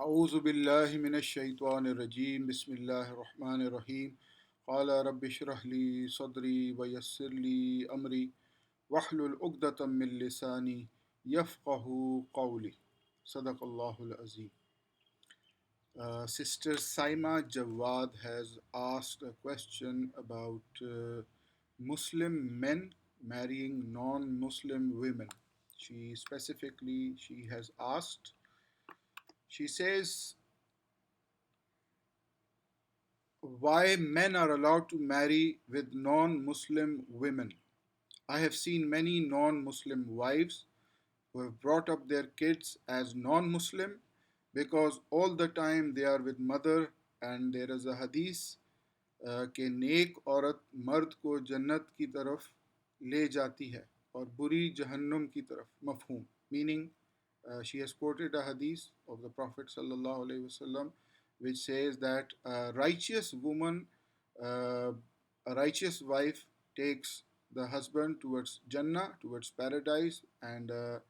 أعوذ بالله من الشيطان الرجيم بسم الله الرحمن الرحيم قال رب اشرح لي صدري ويسر لي أمري واحلل عقدة من لساني يفقه قولي صدق الله العظيم. Sister Saima Jawad has asked a question about Muslim men marrying non-Muslim women. She has asked, she says, why men are allowed to marry with non-Muslim women. I have seen many non-Muslim wives who have brought up their kids as non-Muslim because all the time they are with mother, and there is a hadith कि नेक औरत मर्द को जन्नत की तरफ ले जाती है और बुरी जहन्नुम की तरफ. मफहूम meaning, she has quoted a hadith of the Prophet sallallahu alaihi wasallam which says that a righteous woman, uh, a righteous wife takes the husband towards Jannah, towards paradise, and a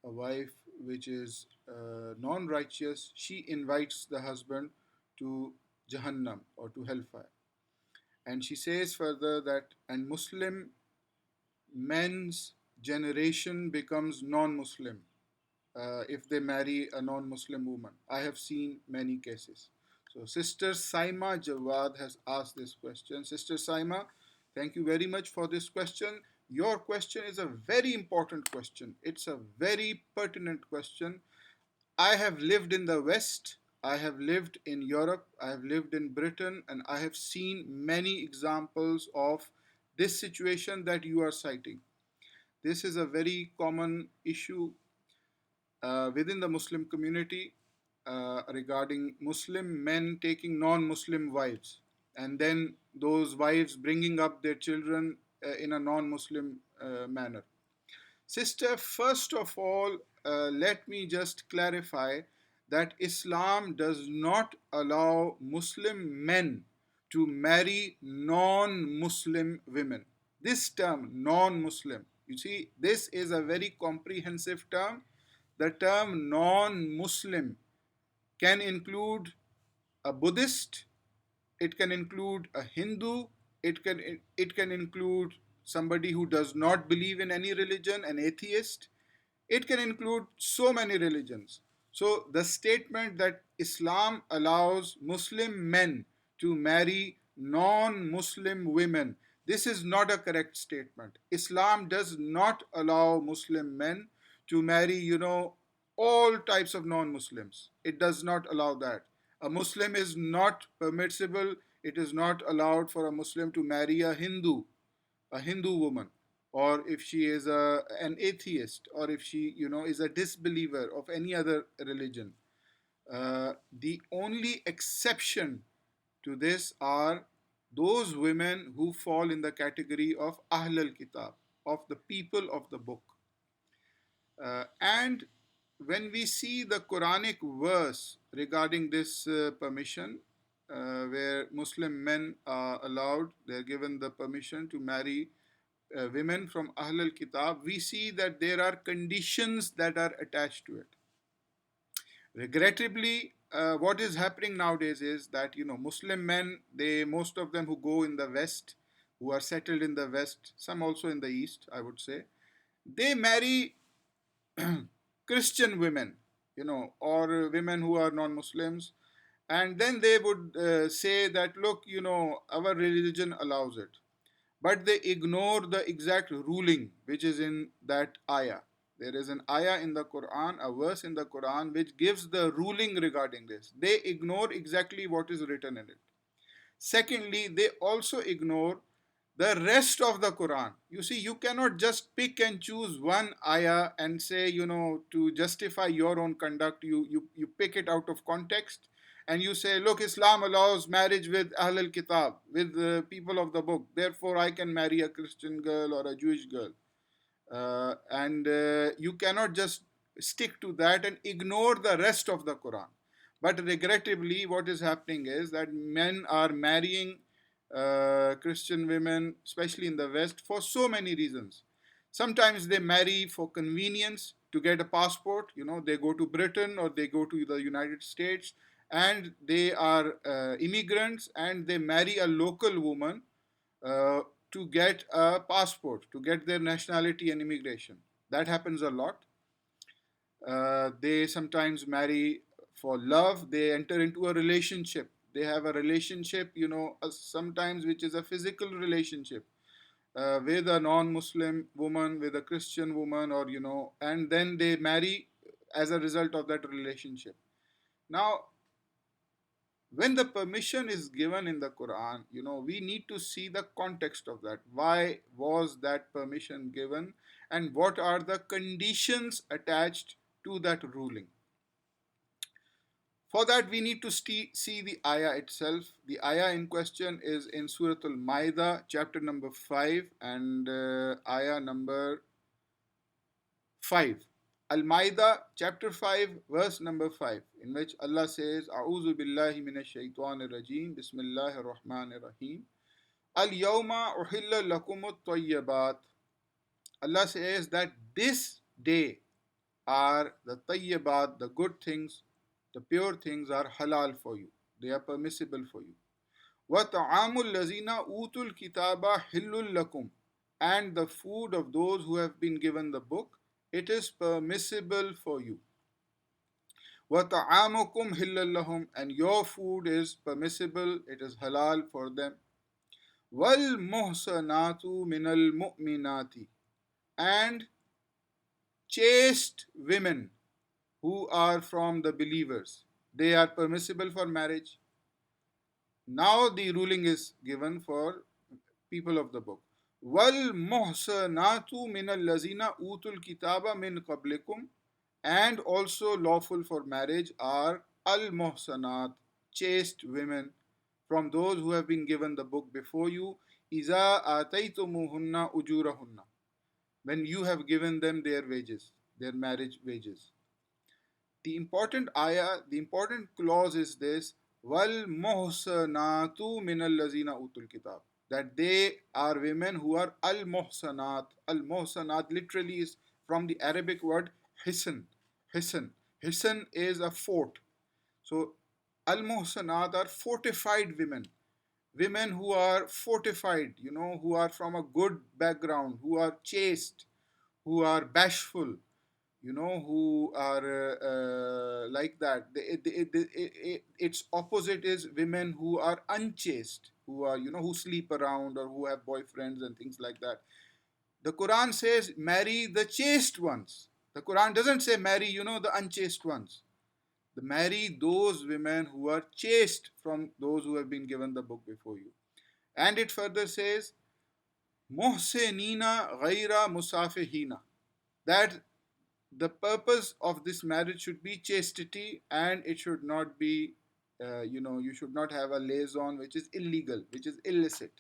wife which is non-righteous, she invites the husband to Jahannam or to hellfire. And she says further that, and Muslim men's generation becomes non-Muslim if they marry a non-Muslim woman. I have seen many cases. So Sister Saima Jawad has asked this question. Sister Saima, thank you very much for this question. Your question is a very important question. It's a very pertinent question. I have lived in the West, I have lived in Europe, I have lived in Britain, and I have seen many examples of this situation that you are citing. This is a very common issue within the Muslim community regarding Muslim men taking non-Muslim wives, and then those wives bringing up their children in a non-Muslim manner. Sister, first of all, let me just clarify that Islam does not allow Muslim men to marry non Muslim women. This term, non Muslim, you see, this is a very comprehensive term. The term non Muslim can include a Buddhist, it can include a Hindu, it can include somebody who does not believe in any religion, an atheist. It can include so many religions. So the statement that Islam allows Muslim men to marry non-Muslim women, this is not a correct statement. Islam does not allow Muslim men to marry, all types of non-Muslims. It does not allow that. A Muslim is not permissible. It is not allowed for a Muslim to marry a Hindu woman, or if she is an atheist, or if she is a disbeliever of any other religion. The only exception to this are those women who fall in the category of Ahl al Kitab, of the people of the book. And when we see the Quranic verse regarding this permission, where Muslim men are allowed, they're given the permission to marry women from Ahl al Kitab, we see that there are conditions that are attached to it. Regrettably, what is happening nowadays is that Muslim men, most of them who go in the West, who are settled in the West, some also in the East, I would say, they marry Christian women, or women who are non-Muslims, and then they would say that, look, our religion allows it, but they ignore the exact ruling which is in that ayah. There is an ayah in the Quran, a verse in the Quran which gives the ruling regarding this. They ignore exactly what is written in it. Secondly, they also ignore the rest of the Quran. You see, you cannot just pick and choose one ayah and say, to justify your own conduct, you pick it out of context and you say, look, Islam allows marriage with Ahl al Kitab, with the people of the book. Therefore, I can marry a Christian girl or a Jewish girl. And you cannot just stick to that and ignore the rest of the Quran. But regrettably, what is happening is that men are marrying Christian women, especially in the West, for so many reasons. Sometimes they marry for convenience to get a passport. They go to Britain or they go to the United States, and they are immigrants, and they marry a local woman uh, to get a passport, to get their nationality and immigration. That happens a lot. They sometimes marry for love. They enter into a relationship. They have a relationship, sometimes which is a physical relationship with a non-Muslim woman, with a Christian woman, or and then they marry as a result of that relationship. Now, when the permission is given in the Quran, we need to see the context of that. Why was that permission given, and what are the conditions attached to that ruling? For that, we need to see the ayah itself. The ayah in question is in Surah Al-Ma'idah, chapter number 5, and ayah number 5. Al-Ma'idah, chapter 5, verse number 5, in which Allah says, A'udhu billahi minash shaitanir rajim, Bismillahir Rahmanir Rahim. Al-Yawma uhilla lakumut tayyibat. Allah says that this day are the tayyibat, the good things, the pure things are halal for you. They are permissible for you. وَطَعَامُ الَّذِينَ أُوتُوا الْكِتَابَ حِلٌّ لَكُمْ. And the food of those who have been given the book, it is permissible for you. وَطَعَامُكُمْ حِلٌّ لَهُمْ. And your food is permissible, it is halal for them. وَالْمُحْصَنَاتُ مِنَ الْمُؤْمِنَاتِ. And chaste women who are from the believers, they are permissible for marriage. Now the ruling is given for people of the book. وَالْمُحْصَنَاتُ مِنَ الَّذِينَ أُوتُوا الْكِتَابَ مِنْ قَبْلِكُمْ. And also lawful for marriage are al-muhsanat, chaste women, from those who have been given the book before you. إِذَا آتَيْتُمُوهُنَّ أُجُورَهُنَّ. When you have given them their wages, their marriage wages. The important ayah, the important clause is this: Wal muhsanatu min allazina utul kitab. That they are women who are al muhsanat. Al muhsanat literally is from the Arabic word hisan. Hisan. Hisan is a fort. So al muhsanat are fortified women. Women who are fortified, who are from a good background, who are chaste, who are bashful, who are like that. Its opposite is women who are unchaste, who are, who sleep around or who have boyfriends and things like that. The Quran says marry the chaste ones. The Quran doesn't say marry, the unchaste ones. Marry those women who are chaste from those who have been given the book before you. And it further says, Muhsinina ghaira musafihina. That the purpose of this marriage should be chastity, and it should not be, you should not have a liaison which is illegal, which is illicit.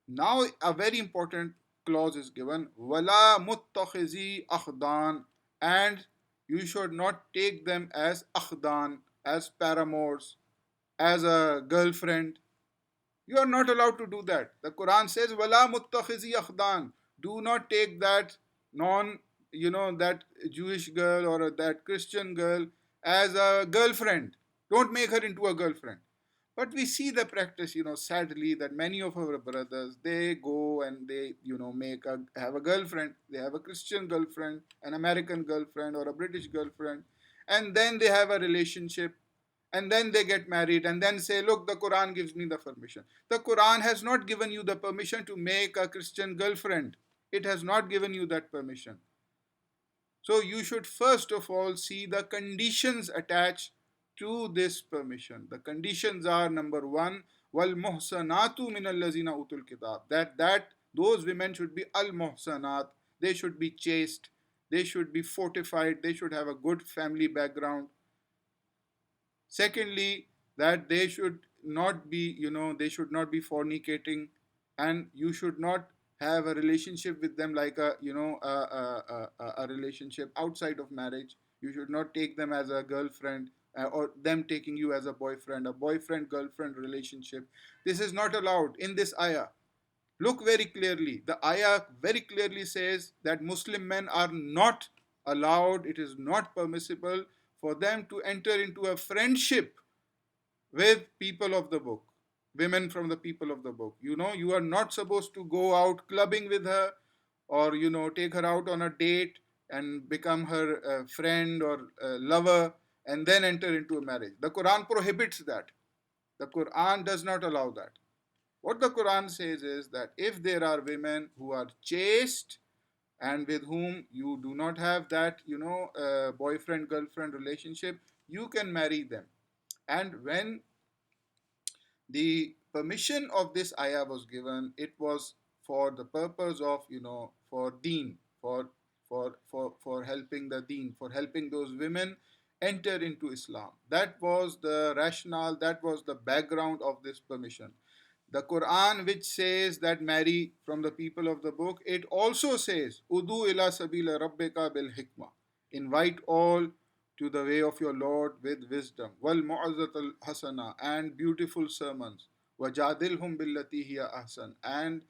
Now, a very important clause is given, wala muttakhizi akhdan, and you should not take them as akhdan, as paramours, as a girlfriend. You are not allowed to do that. The Quran says, wala muttakhizi akhdan. Do not take that that Jewish girl or that Christian girl as a girlfriend. Don't make her into a girlfriend. But we see the practice, sadly, that many of our brothers, they go and they, have a girlfriend. They have a Christian girlfriend, an American girlfriend, or a British girlfriend. And then they have a relationship. And then they get married and then say, look, the Quran gives me the permission. The Quran has not given you the permission to make a Christian girlfriend. It has not given you that permission. So you should first of all see the conditions attached to this permission. The conditions are, number one, wal muhsanatu min allazina utul kitab. That those women should be al muhsanat. They should be chaste. They should be fortified. They should have a good family background. Secondly, that they should not be, they should not be fornicating, and you should not have a relationship with them like a relationship outside of marriage. You should not take them as a girlfriend or them taking you as a boyfriend girlfriend relationship. This is not allowed in this ayah. Look very clearly. The ayah very clearly says that Muslim men are not allowed, it is not permissible for them to enter into a friendship with people of the book, women from the people of the book. You are not supposed to go out clubbing with her, or take her out on a date and become her friend or lover, and then enter into a marriage. The Quran prohibits that. The Quran does not allow that. What the Quran says is that if there are women who are chaste and with whom you do not have that boyfriend girlfriend relationship, you can marry them. And when the permission of this ayah was given, it was for the purpose of for deen, for helping the deen, for helping those women enter into Islam. That was the rationale, that was the background of this permission. The Quran, which says that marry from the people of the book, it also says, Udu ila sabila rabbika bil hikmah. Invite all to the way of your Lord with wisdom. Wal mu'azzat al hasana, and beautiful sermons. Wajadilhum billati hiya ahsan, and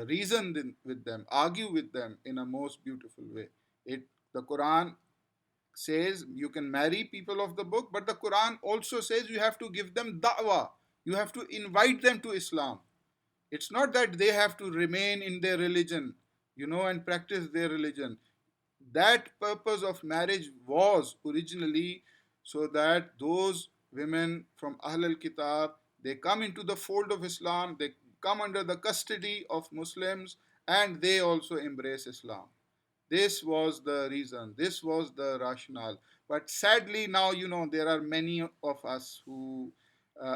reason with them, argue with them in a most beautiful way. The Quran says you can marry people of the book, but the Quran also says you have to give them da'wah. You have to invite them to Islam. It's not that they have to remain in their religion, and practice their religion. That purpose of marriage was originally so that those women from Ahl al-Kitab, they come into the fold of Islam, they come under the custody of Muslims, and they also embrace Islam. This was the reason, this was the rationale. But sadly, now, there are many of us who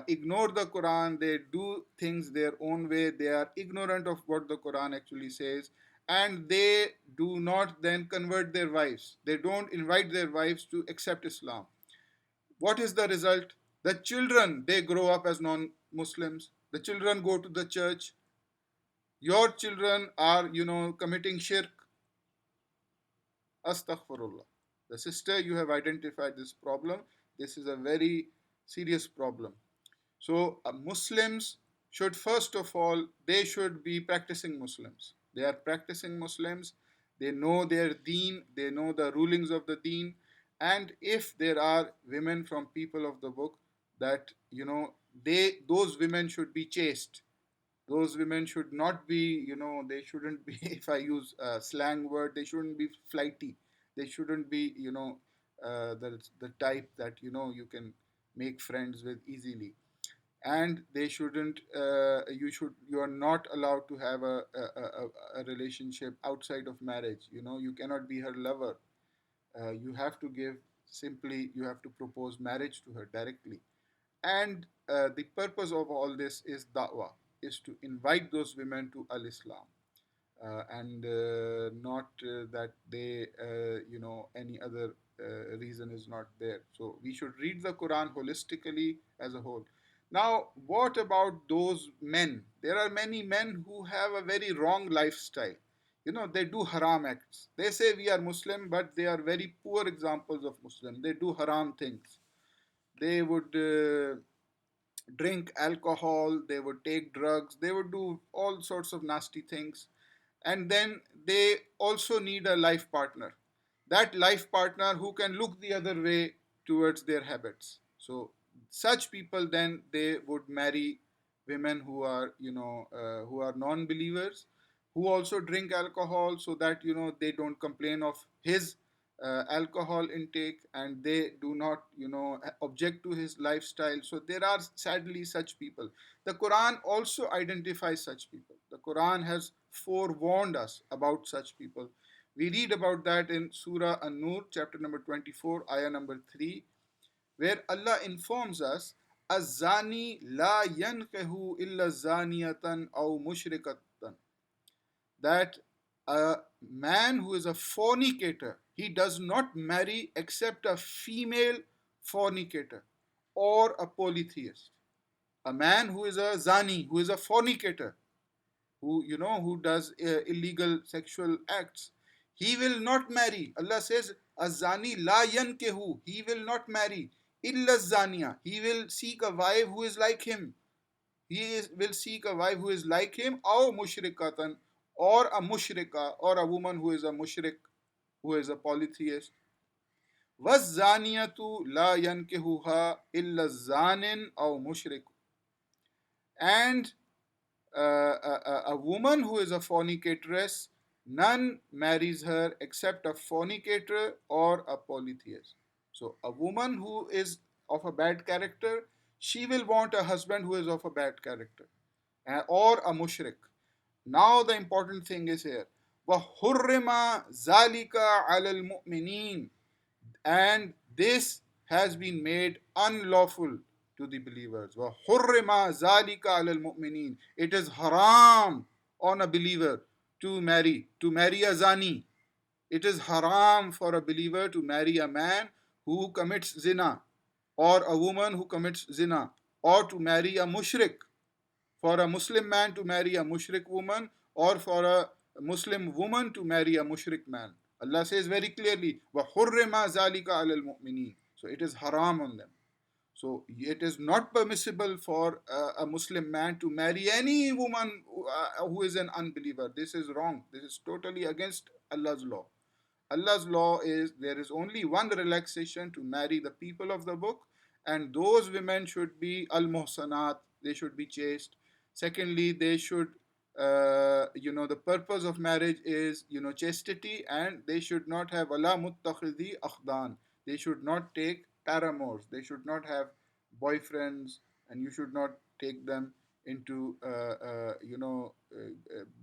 ignore the Quran, they do things their own way, they are ignorant of what the Quran actually says, and they do not then convert their wives. They don't invite their wives to accept Islam. What is the result? The children, they grow up as non Muslims, the children go to the church. Your children are, committing shirk. Astaghfirullah. The sister, you have identified this problem. This is a very serious problem. So Muslims should, first of all, they should be practicing Muslims. They are practicing Muslims. They know their deen. They know the rulings of the deen. And if there are women from people of the book, that those women should be chaste. Those women should not be, they shouldn't be, if I use a slang word, they shouldn't be flighty. They shouldn't be, the type that, you can make friends with easily. And they shouldn't, you are not allowed to have a relationship outside of marriage. You cannot be her lover. You have to you have to propose marriage to her directly. And the purpose of all this is da'wah, is to invite those women to al-Islam. And not that they, any other reason is not there. So we should read the Quran holistically as a whole. Now, what about those men? There are many men who have a very wrong lifestyle. They do haram acts. They say we are Muslim, but they are very poor examples of Muslim. They do haram things. They would drink alcohol, they would take drugs, they would do all sorts of nasty things. And then they also need a life partner. That life partner who can look the other way towards their habits. So such people, then they would marry women who are, who are non-believers, who also drink alcohol, so that they don't complain of his alcohol intake, and they do not object to his lifestyle. So there are sadly such people. The Quran also identifies such people. The Quran has forewarned us about such people. We read about that in Surah An-Nur, chapter number 24, ayah number 3, where Allah informs us, "Az-zani la yankahu illa zaniyatan aw mushrikatan," that a man who is a fornicator, he does not marry except a female fornicator or a polytheist. A man who is a zani, who is a fornicator, who does illegal sexual acts, he will not marry. Allah says, "Azani la yankehu," he will not marry. "Illa zaniya," he will seek a wife who is like him. Will seek a wife who is like him, or mushrikatan, or a mushrika, or a woman who is a mushrik. who is a polytheist. وَالزَّانِيَةُ لَا يَنْكِحُهَا إِلَّا الزَّانٍ أَوْ مُشْرِكٌ. And a woman who is a fornicatress, none marries her except a fornicator or a polytheist. So a woman who is of a bad character, she will want a husband who is of a bad character, or a mushrik. Now the important thing is here. وَحُرِّمَ ذَلِكَ عَلَى الْمُؤْمِنِينَ. And this has been made unlawful to the believers. وَحُرِّمَ ذَلِكَ عَلَى الْمُؤْمِنِينَ. It is haram on a believer to marry a zani. It is haram for a believer to marry a man who commits zina, or a woman who commits zina, or to marry a mushrik. For a Muslim man to marry a mushrik woman, or for a Muslim woman to marry a mushrik man. Allah says very clearly, وَحُرِّمَ ذَلِكَ عَلَى الْمُؤْمِنِينَ. So it is haram on them. So it is not permissible for a Muslim man to marry any woman who is an unbeliever. This is wrong. This is totally against Allah's law. Allah's law is there is only one relaxation: to marry the people of the book, and those women should be al-muhsanat, they should be chaste. Secondly, they should, the purpose of marriage is, chastity, and they should not have wala muttakhidhi akhdan. They should not take paramours. They should not have boyfriends, and you should not take them into,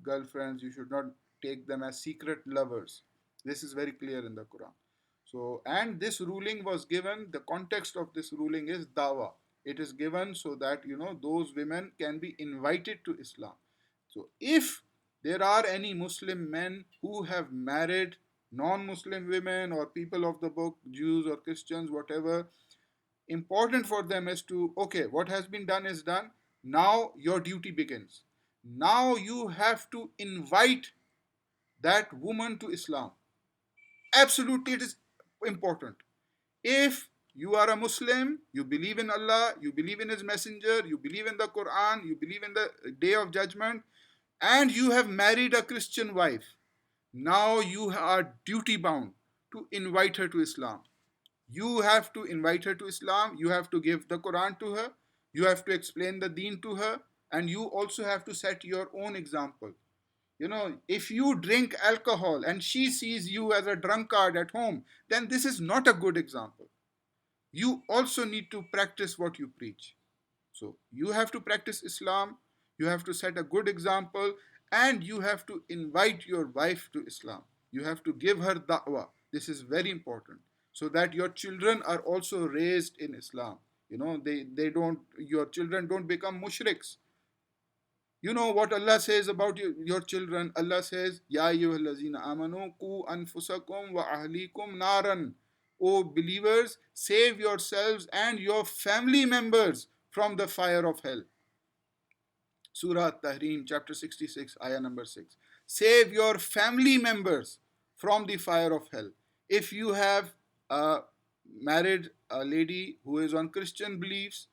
girlfriends. You should not take them as secret lovers. This is very clear in the Quran. So, and this ruling was given, the context of this ruling is dawa. It is given so that, those women can be invited to Islam. So, if there are any Muslim men who have married non-Muslim women or people of the book, Jews or Christians, whatever, important for them is to, okay, what has been done is done. Now your duty begins. Now you have to invite that woman to Islam. Absolutely, it is important. If you are a Muslim, you believe in Allah, you believe in His Messenger, you believe in the Quran, you believe in the Day of Judgment, and you have married a Christian wife, now you are duty bound to invite her to Islam. You have to invite her to Islam, you have to give the Quran to her, you have to explain the deen to her, and you also have to set your own example. If you drink alcohol and she sees you as a drunkard at home, then this is not a good example. You also need to practice what you preach. So you have to practice Islam, you have to set a good example, and you have to invite your wife to Islam. You have to give her da'wah. This is very important, so that your children are also raised in Islam. Your children don't become mushriks. You know what Allah says about your children? Allah says, Ya ayyuhallazina amanu ku anfusakum wa ahlikum naran. O believers, save yourselves and your family members from the fire of hell. Surah Tahrim, chapter 66, ayah number 6. Save your family members from the fire of hell. If you have married a lady who is on Christian beliefs,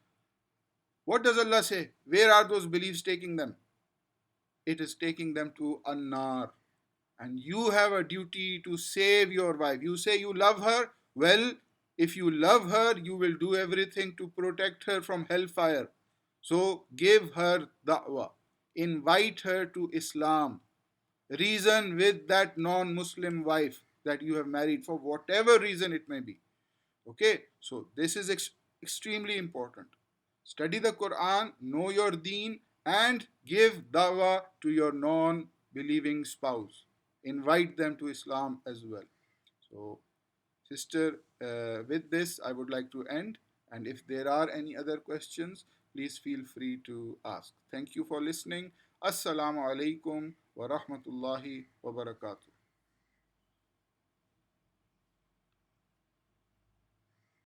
what does Allah say? Where are those beliefs taking them? It is taking them to an-nar. And you have a duty to save your wife. You say you love her. Well, if you love her, you will do everything to protect her from hellfire. So give her da'wah. Invite her to Islam. Reason with that non-Muslim wife that you have married for whatever reason it may be. Okay, so this is extremely important. Study the Quran, know your deen, and give dawah to your non-believing spouse. Invite them to Islam as well. So, sister, with this, I would like to end. And if there are any other questions, please feel free to ask. Thank you for listening. Assalamu alaikum wa rahmatullahi wa barakatuh.